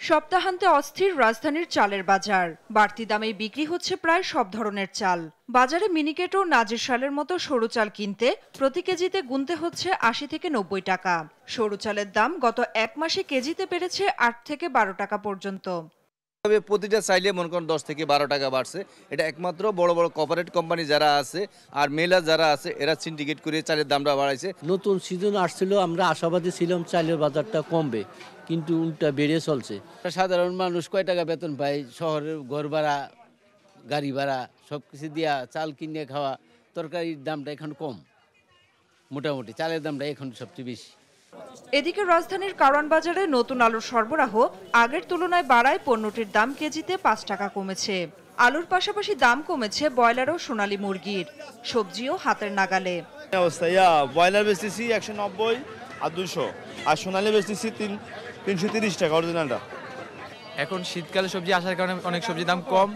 সপ্তাহান্তে অস্থির রাজধানীর চালের বাজার। বাড়তি দামে বিক্রি হচ্ছে প্রায় সব ধরনের চাল। বাজারে মিনিকেট ও নাজির শালের মতো সরু চাল কিনতে প্রতি কেজিতে গুনতে হচ্ছে ৮০ থেকে ৯০ টাকা। সরু চালের দাম গত এক মাসে কেজিতে বেড়েছে ৮ থেকে ১২ টাকা পর্যন্ত। প্রতিটা চাইলে মনে করেন 10 থেকে 12 টাকা বাড়ছে। এটা একমাত্র বড় বড় কর্পোরেট কোম্পানি যারা আছে আর মেলার যারা আছে এরা সিন্ডিকেট করে চালের দামটা বাড়াইছে। নতুন সিজন আসছিল, আমরা আশাবাদী ছিলাম চালের বাজারটা কমবে, কিন্তু উল্টা বেড়ে চলছে। সাধারণ মানুষ কয় টাকা বেতন পায়, শহরের ঘর ভাড়া, গাড়ি ভাড়া সবকিছু দিয়া চাল কিনে খাওয়া, তরকারির দামটা এখন কম, মোটামুটি চালের দামটা এখন সবচেয়ে বেশি। এদিকে রাজধানীর কারওয়ান বাজারে নতুন আলুর সরবরাহ আগের তুলনায় বাড়ায় পণ্যটির দাম কেজিতে ৫ টাকা কমেছে। আলুর পাশাপাশি দাম কমেছে ব্রয়লার ও সোনালী মুরগির। সবজিও হাতের নাগালে। ব্রয়লার বেচতেছি ১৯০ আর ২০০, আর সোনালী বেচতেছি ৩৩০ টাকা অরিজিনালটা। এখন শীতকালে সবজি আসার কারণে অনেক সবজির দাম কম।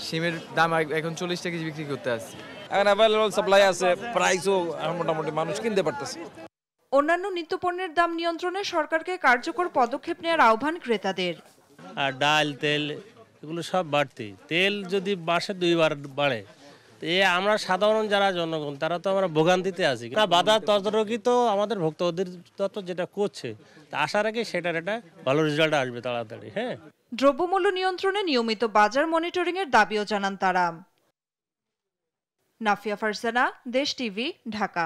সিমের দাম এখন ৪০ টাকা কেজি বিক্রি করতে আছে। এখন অ্যাভেলেবল সাপ্লাই আছে, প্রাইসও মোটামুটি মানুষ কিনতে পারতেছে। অন্যান্য নিত্যপণ্যের দাম নিয়ন্ত্রণে সরকারকে কার্যকর পদক্ষেপ নেওয়ার আহ্বান ক্রেতাদের। আর ডাল, তেল এগুলো সব বাড়তি। তেল যদি মাসে 2 বার বাড়ে, আমরা সাধারণ যারা জনগণ তারা তো আমরা ভোগান্তিতে আছি। বাজার তদারকি তো আমাদের ভোক্তা অধিদপ্তর যেটা করছে, আশা রাখি সেটার একটা ভালো রেজাল্ট আসবে তাড়াতাড়ি। হ্যাঁ, দ্রব্যমূল্য নিয়ন্ত্রণে নিয়মিত বাজার মনিটরিং এর দাবিও জানান তারা। নাফিয়া ফারজানা, দেশ টিভি, ঢাকা।